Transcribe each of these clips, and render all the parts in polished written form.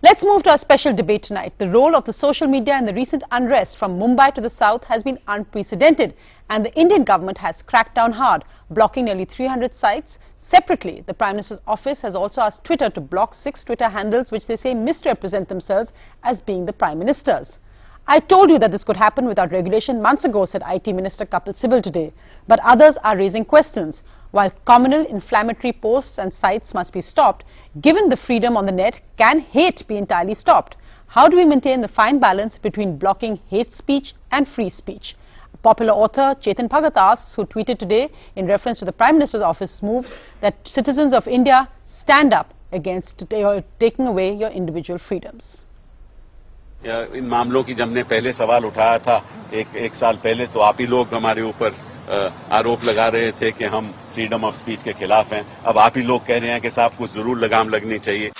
Let's move to our special debate tonight. The role of the social media in the recent unrest from Mumbai to the south has been unprecedented, and the Indian government has cracked down hard, blocking nearly 300 sites. Separately, the Prime Minister's office has also asked Twitter to block 6 Twitter handles which they say misrepresent themselves as being the Prime Minister's. I told you that this could happen without regulation months ago, said IT Minister Kapil Sibal today. But others are raising questions. While communal inflammatory posts and sites must be stopped, given the freedom on the net, can hate be entirely stopped? How do we maintain the fine balance between blocking hate speech and free speech? Popular author Chetan Bhagat asks, who tweeted today in reference to the Prime Minister's office move, that citizens of India stand up against taking away your individual freedoms. इन मामलों की जब हमने पहले सवाल उठाया था एक साल पहले, तो आप ही लोग हमारे ऊपर आरोप लगा रहे थे कि हम फ्रीडम ऑफ स्पीच के खिलाफ हैं. अब आप ही लोग कह रहे हैं कि साहब कुछ जरूर लगाम लगनी चाहिए.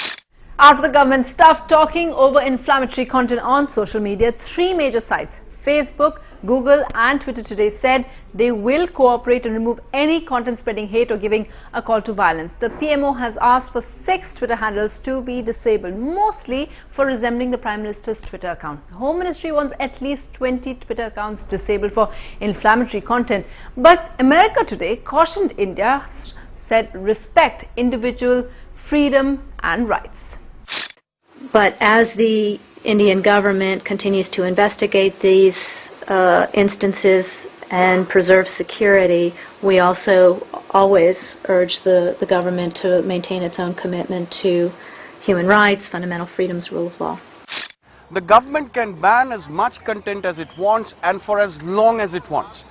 After the government stopped talking over inflammatory content on social media, 3 major sites, Facebook, Google and Twitter today said they will cooperate and remove any content spreading hate or giving a call to violence. The PMO has asked for 6 Twitter handles to be disabled, mostly for resembling the Prime Minister's Twitter account. The Home Ministry wants at least 20 Twitter accounts disabled for inflammatory content. But America today cautioned India, said respect individual freedom and rights. But as the Indian government continues to investigate these instances and preserve security, we also always urge the government to maintain its own commitment to human rights, fundamental freedoms, rule of law. The government can ban as much content as it wants and for as long as it wants.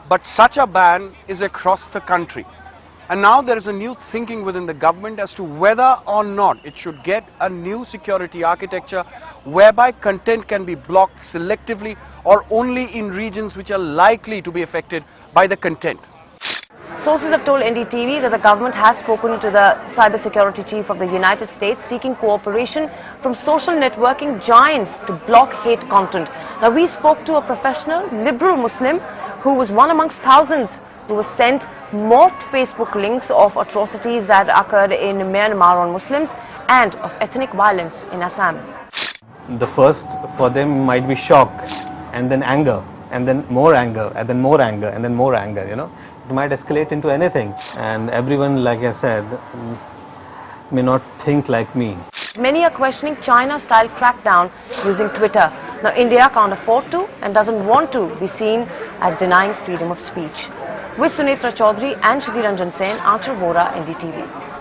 But such a ban is across the country. And now there is a new thinking within the government as to whether or not it should get a new security architecture whereby content can be blocked selectively or only in regions which are likely to be affected by the content. Sources have told NDTV that the government has spoken to the cybersecurity chief of the United States seeking cooperation from social networking giants to block hate content. Now, we spoke to a professional liberal Muslim who was one amongst thousands who was sent morphed Facebook links of atrocities that occurred in Myanmar on Muslims and of ethnic violence in Assam. The first for them might be shock, and then anger, and then more anger, and then more anger, and then more anger, you know. It might escalate into anything, and everyone, like I said, may not think like me. Many are questioning China-style crackdown using Twitter. Now, India can't afford to and doesn't want to be seen as denying freedom of speech. With Sunitra Chaudhary and Shri Ranjan Sen, Aanchal Vora, NDTV.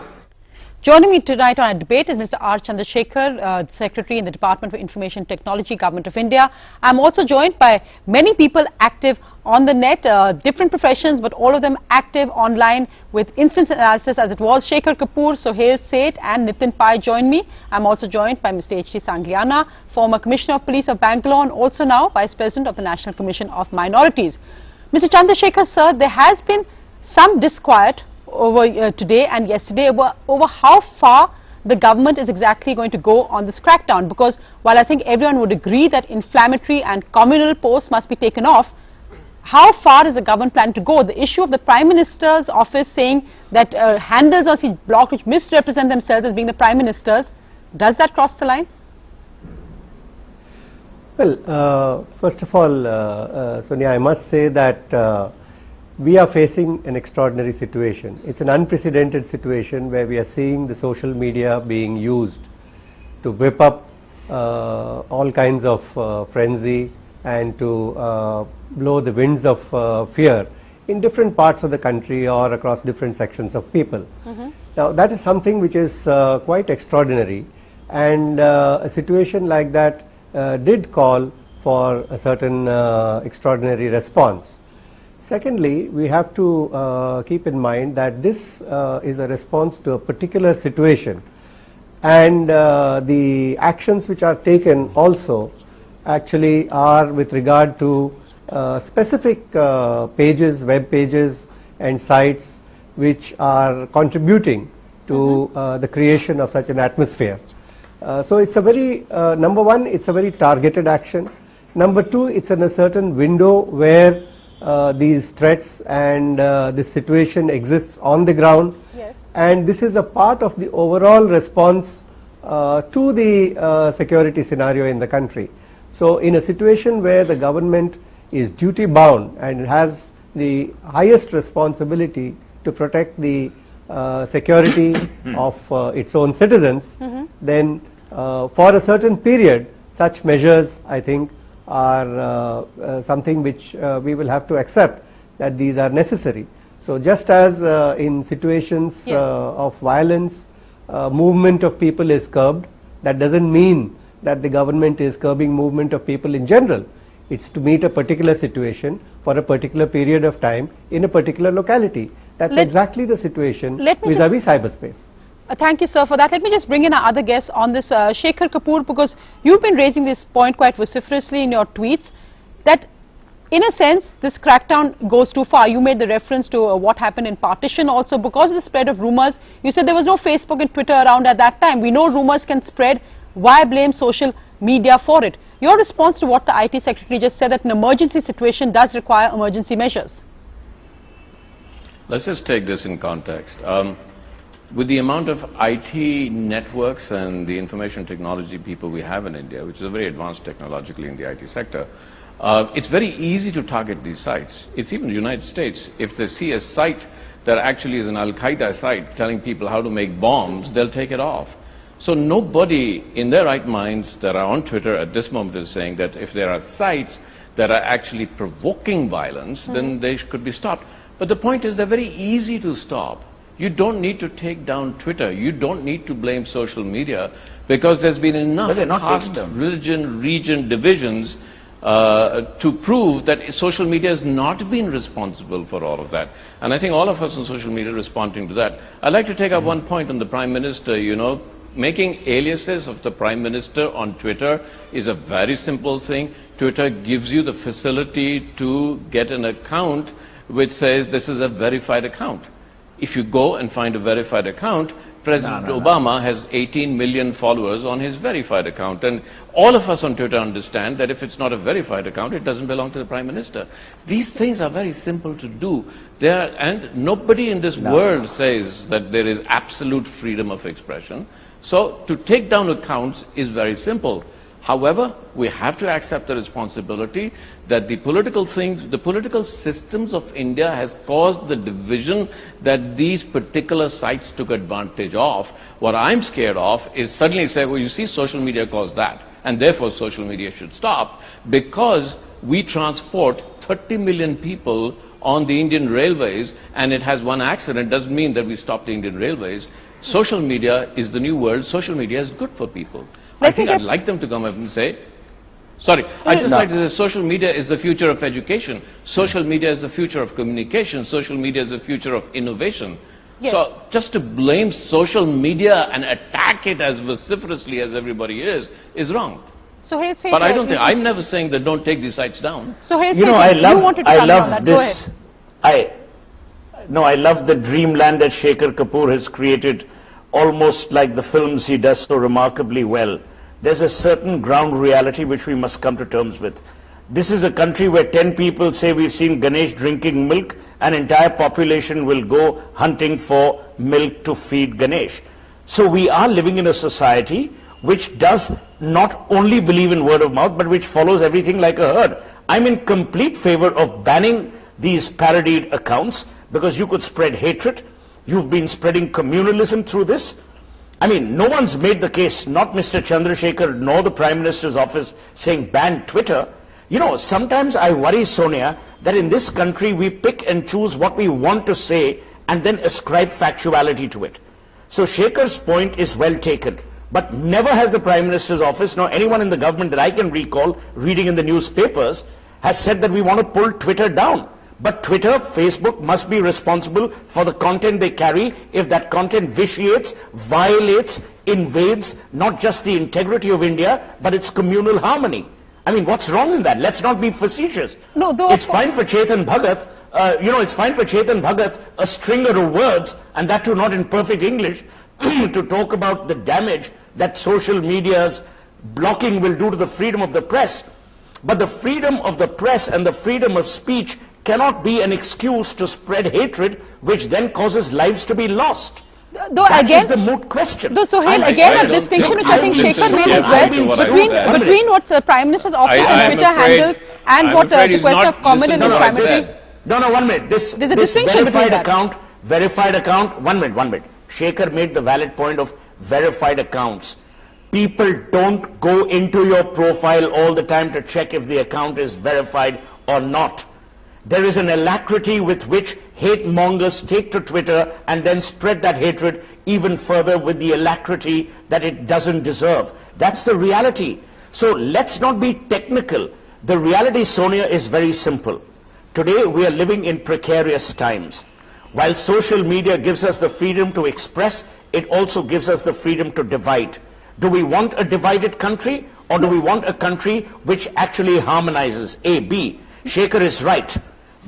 Joining me tonight on a debate is Mr. R. Chandrasekhar, Secretary in the Department for Information Technology, Government of India. I'm also joined by many people active on the net, different professions, but all of them active online with instant analysis as it was. Shekhar Kapoor, Sohail Seth and Nitin Pai join me. I'm also joined by Mr. H.T. Sangliana, former Commissioner of Police of Bangalore and also now Vice President of the National Commission of Minorities. Mr. Chandrasekhar, sir, there has been some disquiet over today and yesterday over how far the government is exactly going to go on this crackdown, because while I think everyone would agree that inflammatory and communal posts must be taken off, how far is the government planning to go? The issue of the Prime Minister's office saying that handles are blocked which misrepresent themselves as being the Prime Minister's, does that cross the line? Well, first of all, Sonia, I must say that we are facing an extraordinary situation. It's an unprecedented situation where we are seeing the social media being used to whip up all kinds of frenzy and to blow the winds of fear in different parts of the country or across different sections of people. Now, that is something which is quite extraordinary, and a situation like that did call for a certain extraordinary response. Secondly, we have to keep in mind that this is a response to a particular situation, and the actions which are taken also actually are with regard to specific pages, web pages and sites which are contributing to the creation of such an atmosphere. So it's a very, number one, it's a very targeted action. Number two, it's in a certain window where these threats and this situation exists on the ground. Yes. And this is a part of the overall response to the security scenario in the country. So in a situation where the government is duty bound and has the highest responsibility to protect the security of its own citizens, then for a certain period such measures, I think, are something which we will have to accept that these are necessary. So just as in situations of violence, movement of people is curbed, that doesn't mean that the government is curbing movement of people in general. It's to meet a particular situation for a particular period of time in a particular locality. That's exactly the situation vis-a-vis cyberspace. Thank you, sir, for that. Let me just bring in our other guests on this, Shekhar Kapoor, because you've been raising this point quite vociferously in your tweets, that in a sense this crackdown goes too far. You made the reference to what happened in partition also. Because of the spread of rumors, you said there was no Facebook and Twitter around at that time. We know rumors can spread. Why blame social media for it? Your response to what the IT Secretary just said, that an emergency situation does require emergency measures. Let's just take this in context. With the amount of IT networks and the information technology people we have in India, which is very advanced technologically in the IT sector, it's very easy to target these sites. It's even the United States. If they see a site that actually is an Al-Qaeda site telling people how to make bombs, they'll take it off. So nobody in their right minds that are on Twitter at this moment is saying that if there are sites that are actually provoking violence, then they could be stopped. But the point is they're very easy to stop. You don't need to take down Twitter. You don't need to blame social media, because there's been enough caste, religion, region divisions to prove that social media has not been responsible for all of that. And I think all of us on social media are responding to that. I'd like to take up one point on the Prime Minister. You know, making aliases of the Prime Minister on Twitter is a very simple thing. Twitter gives you the facility to get an account which says this is a verified account. If you go and find a verified account, President Obama has 18 million followers on his verified account, and all of us on Twitter understand that if it's not a verified account, it doesn't belong to the Prime Minister. These things are very simple to do. And nobody in this world says that there is absolute freedom of expression. So to take down accounts is very simple. However, we have to accept the responsibility that the political systems of India has caused the division that these particular sites took advantage of. What I'm scared of is suddenly say, well, you see, social media caused that, and therefore social media should stop, because we transport 30 million people on the Indian railways and it has one accident. Doesn't mean that we stop the Indian railways. Social media is the new world. Social media is good for people. I think I'd like them to come up and say, sorry, I just like to say social media is the future of education. Social media is the future of communication. Social media is the future of innovation. Yes. So just to blame social media and attack it as vociferously as everybody is wrong. So but I don't think, I'm never saying that don't take these sites down. So you know, I love this. I love the dreamland that Shekhar Kapoor has created, almost like the films he does so remarkably well. There's a certain ground reality which we must come to terms with. This is a country where 10 people say we've seen Ganesh drinking milk, an entire population will go hunting for milk to feed Ganesh. So we are living in a society which does not only believe in word of mouth, but which follows everything like a herd. I'm in complete favor of banning these parodied accounts, because you could spread hatred. You've been spreading communalism through this. I mean, no one's made the case, not Mr. Chandrasekhar nor the Prime Minister's office, saying ban Twitter. You know, sometimes I worry, Sonia, that in this country we pick and choose what we want to say and then ascribe factuality to it. So Shekhar's point is well taken. But never has the Prime Minister's office, nor anyone in the government that I can recall reading in the newspapers, has said that we want to pull Twitter down. But Twitter, Facebook must be responsible for the content they carry if that content vitiates, violates, invades not just the integrity of India, but its communal harmony. I mean, what's wrong in that? Let's not be facetious. No, it's fine for Chetan Bhagat, it's fine for Chetan Bhagat, a stringer of words, and that too not in perfect English, to talk about the damage that social media's blocking will do to the freedom of the press. But the freedom of the press and the freedom of speech cannot be an excuse to spread hatred, which then causes lives to be lost. Though That again, is the moot question. though Sohail, I again a don't distinction think which I think you Shekhar listen made as carefully well to what I said. between what the Prime Minister's office and I'm Twitter afraid- handles and I'm what the afraid he's question not of common and listening to what I inflammatory. said. No, 1 minute. There's a This distinction between verified account, 1 minute, 1 minute. Shekhar made the valid point of verified accounts. People don't go into your profile all the time to check if the account is verified or not. There is an alacrity with which hate mongers take to Twitter and then spread that hatred even further with the alacrity that it doesn't deserve. That's the reality. So let's not be technical. The reality, Sonia, is very simple. Today we are living in precarious times. While social media gives us the freedom to express, it also gives us the freedom to divide. Do we want a divided country, or do we want a country which actually harmonizes? A, B. Shekhar is right.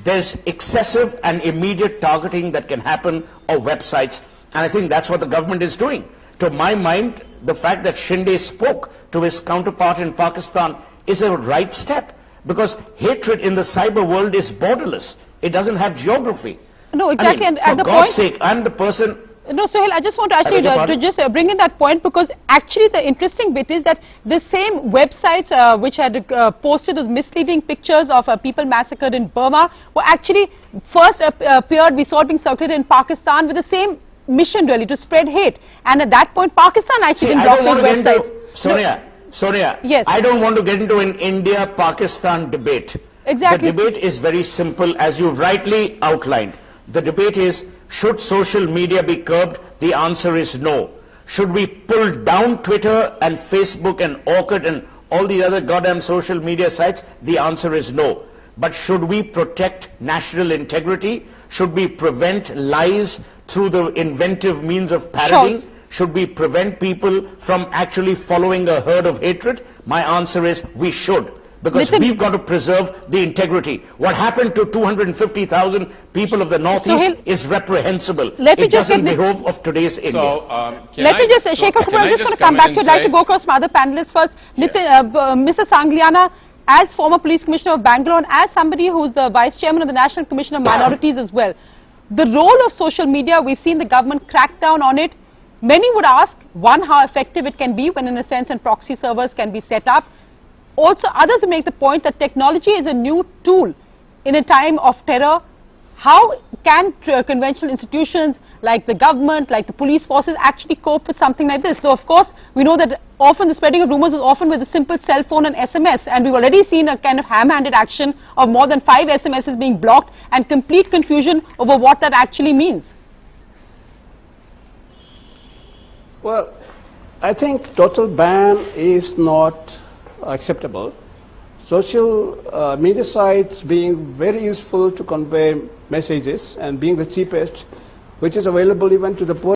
There's excessive and immediate targeting that can happen of websites, and I think that's what the government is doing. To my mind, the fact that Shinde spoke to his counterpart in Pakistan is a right step, because hatred in the cyber world is borderless. It doesn't have geography. No, exactly. I mean, and at for the God's point, sake, I'm the person. no, Sohail, I just want to actually to just bring in that point, because actually the interesting bit is that the same websites which had posted those misleading pictures of people massacred in Burma were actually first appeared, we saw it being circulated in Pakistan with the same mission really, to spread hate. And at that point, Pakistan actually didn't block those websites. Sonia, yes. I don't want to get into an India-Pakistan debate. Exactly. The debate is very simple, as you rightly outlined. The debate is, should social media be curbed? The answer is no. Should we pull down Twitter and Facebook and Orkut and all the other goddamn social media sites? The answer is no. But should we protect national integrity? Should we prevent lies through the inventive means of parodying? Sure. Should we prevent people from actually following a herd of hatred? My answer is we should. Because we've got to preserve the integrity. What happened to 250,000 people of the Northeast is reprehensible. It doesn't behove of today's India. Let me just, Shekhar Kapoor, I'm just going to come back to it. I'd like to go across some other panelists first. Mr. Sangliana, as former police commissioner of Bangalore and as somebody who's the vice chairman of the National Commission of Minorities as well, the role of social media, we've seen the government crack down on it. Many would ask, one, how effective it can be when in a sense and proxy servers can be set up. Also, others will make the point that technology is a new tool in a time of terror. How can conventional institutions like the government, like the police forces actually cope with something like this? Though, of course, we know that often the spreading of rumors is often with a simple cell phone and SMS, and we've already seen a kind of ham-handed action of more than 5 SMSs being blocked and complete confusion over what that actually means. Well, I think total ban is not acceptable. Social media sites being very useful to convey messages and being the cheapest, which is available even to the poor.